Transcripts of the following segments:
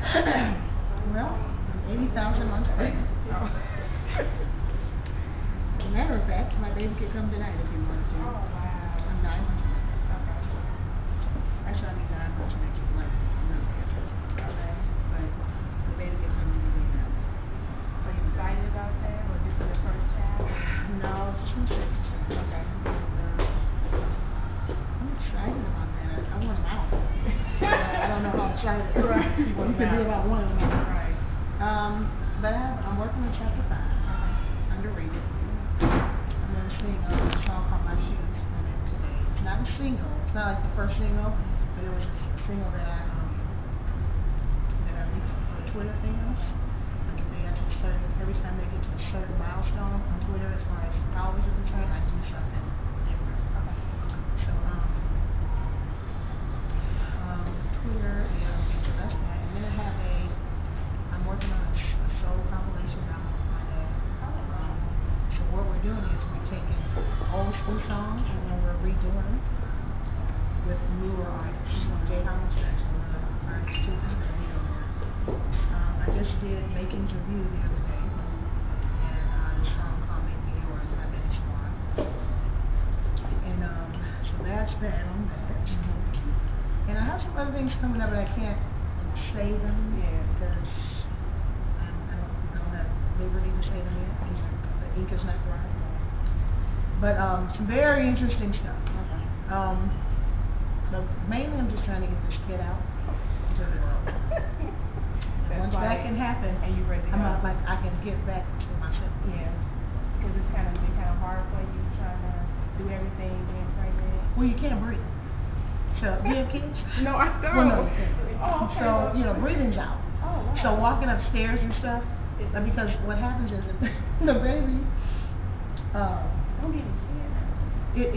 Well, I'm 80,000 months pregnant. Oh. As a matter of fact, my baby could come tonight if you wanted to. Oh, wow. I'm 9 months pregnant. Okay. Actually, I'll be 9 months next like really interesting. Okay. But the baby could come any day now. Are you excited about that, or this is your first child? No, this is my second child. Okay. And I'm excited about that. I want him out. But I don't know how excited Right. you can be about one of them out. Right. But I'm working on chapter 5. Okay. Underrated. I'm gonna sing a song called My Shoes from it today. It's not a single. It's not like the first single, but it was a single that I leaked for Twitter fans. Like if they got to a certain, every time they get to a certain milestone on Twitter as far as followers are concerned, I do something different. Okay. So Twitter, yeah, okay, so that's that. And then I'm working on a soul compilation album with my dad. So what we're doing is we're taking old school songs and we're redoing them with newer artists. Jay Holland's actually one of the artists too that's going to be on there. I just did Making's Review the other day, and the song called Make Me Yours by Benny Swan. And so that's that on that. And I have some other things coming up, but I can't say them because I don't have liberty to say them yet because the ink is not dry. But some very interesting stuff. But mainly I'm just trying to get this kid out into the world. Once that can happen, and you ready to I'm go. not like I can get back to myself. Yeah. Because it's been kind of hard for you trying to do everything being pregnant. Well, you can't breathe. So do you have kids? No, I don't. Well, no, you can't breathe. Oh, okay. So breathing's out. Oh, wow. So walking upstairs and stuff, because what happens is the baby, Don't get me scared.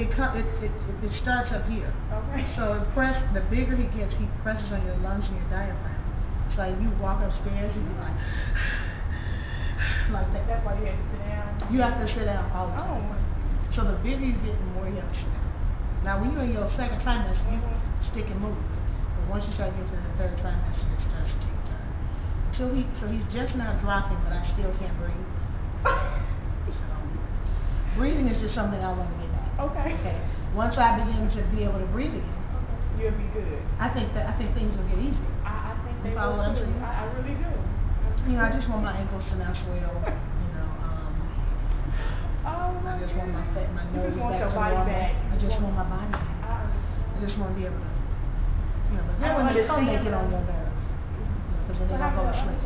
it starts up here. Okay. So the bigger he gets, he presses on your lungs and your diaphragm. So like you walk upstairs, you be like that. That's why you have to sit down. You have to sit down all the time. Oh. So the bigger you get, the more you have to sit down. Now when you're in your second trimester, you stick and move. But once you start getting to the third trimester, it starts to take a turn. So he's just now dropping, but I still can't breathe. So breathing is just something I want to get back. Okay. Once I begin to be able to breathe again, you'll be good. I think things will get easier. I think they You follow what I'm saying? I really do. I just want my ankles to not swell. I just want my nose back to normal. I just want my body back. I just want to be able to, but then when they come, they get on your nerve. Because then they don't go to sleep.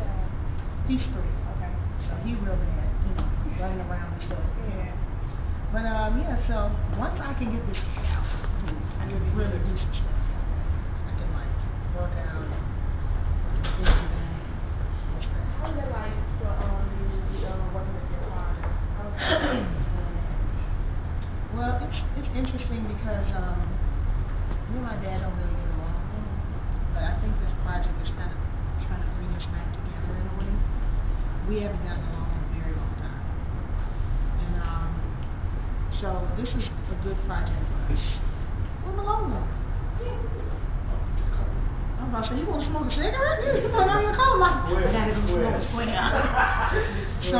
He's 3. Okay. So he real bad, running around and stuff. Yeah. But so once I can get this out, I can really do some stuff. I can work out and do that. How's it like for you working with your father? Well, it's interesting because me and my dad don't really get along, but I think this project is kind of trying to bring us back together in a way. We haven't gotten along in a very long time, and so this is a good project for us. We're alone though. I'm about to say, you want to smoke a cigarette? You put it on your coat. I gotta go smoke a square. So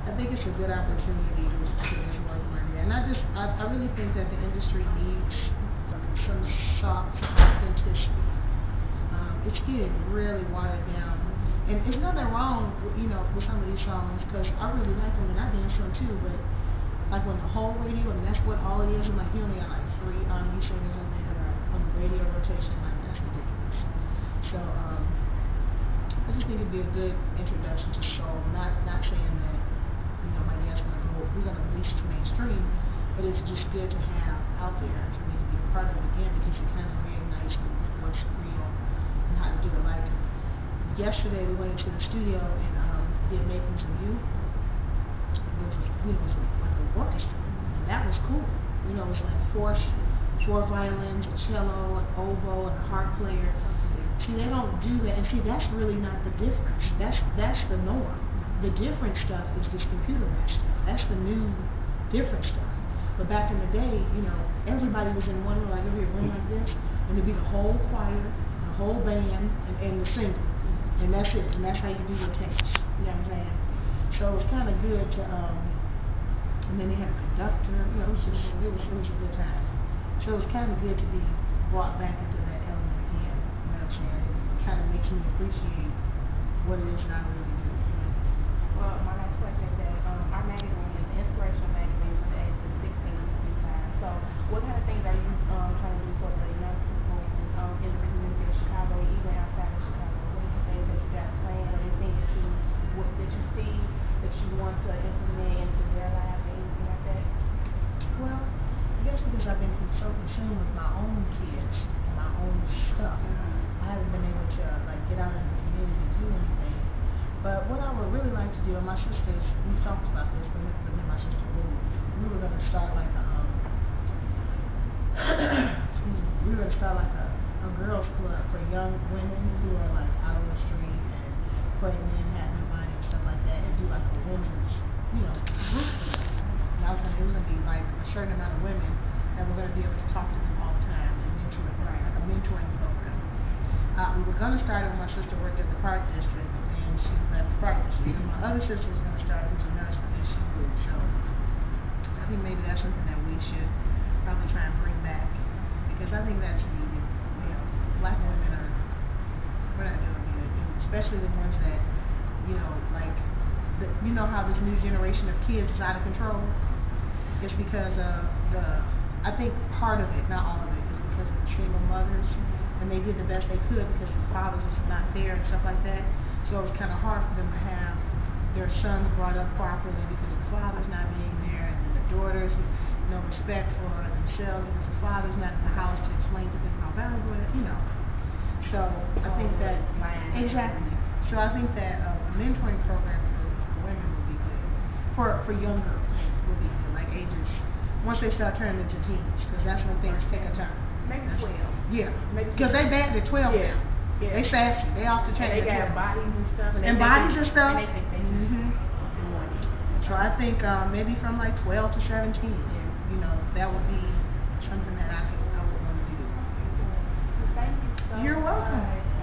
I think it's a good opportunity to just work on it. And I really think that the industry needs some soft authenticity. It's getting really watered down. And there's nothing wrong with some of these songs, because I really like them and I dance to them too, but like when the whole radio, and that's what all it is, and like you only got like 3 R&B singers on there on the radio rotation, like that's ridiculous. So I just think it'd be a good introduction to soul. Not saying that my dad's we're gonna release it mainstream, but it's just good to have out there for me to be a part of it again, because it kind of reignites what's real and how to do it. Like yesterday, we went into the studio and did Makings of You. It was like an orchestra, and that was cool. It was like 4 violins, a cello, an oboe, and a harp player. See, they don't do that, and see, that's really not the difference. That's the norm. The different stuff is this computerized stuff. That's the new, different stuff. But back in the day, everybody was in one room, like every room like this, and it'd be the whole choir, the whole band and the singer, and that's it. And that's how you do your tapes. You know what I'm saying? So it was kind of good to, and then they had a conductor. You know, it was a good time. So it was kind of good to be brought back into that element again. You know what I'm saying? It kind of makes me appreciate what it is that I really do. Well, my last question is that our magazine is an inspirational magazine for the ages of 16 to 25. So, what kind of things are you trying to do for the young people in the community of Chicago, even outside of Chicago? What are some things that you got planned, or anything that you see that you want to implement into their lives, or anything like that? Well, I guess because I've been so consumed with my own kids and my own stuff, I haven't been able to like get out into the community and do anything. But what I would really like to do, and my sisters, we've talked about this, but then my sister moved. We were going to start like a, excuse me, we were going to start like a girls club for young women who are like out on the street and pregnant, have no money and stuff like that, and do like a women's, group for them. And I was going to, it was going to be like a certain amount of women that were going to be able to talk to them all the time and mentor them, like a mentoring program. We were going to start it when my sister worked at the Park District, but then she left the Park District. And my other sister was going to start, who's a nurse, but then she moved. So I think maybe that's something that we should probably try and bring back, because I think that's needed. Black women we're not doing good, and especially the ones that, like, you know how this new generation of kids is out of control? It's because of I think part of it, not all of it, is because of the single mothers. And they did the best they could because the fathers was not there and stuff like that. So it was kind of hard for them to have their sons brought up properly because the father's not being there, and then the daughters with no respect for themselves because the father's not in the house to explain to them how valuable it, So I think that exactly. So I think that a mentoring program for women would be good. For young girls would be good, like ages once they start turning into teens, because that's when things take a turn. Maybe 12. Yeah, Maybe because they bad at 12 yeah. now. Yeah. They sassy. They off the chain And they at 12. got bodies and stuff. And bodies and stuff. And they think they So I think maybe from like 12 to 17, that would be something that I would want to do. Thank you so You're welcome. much.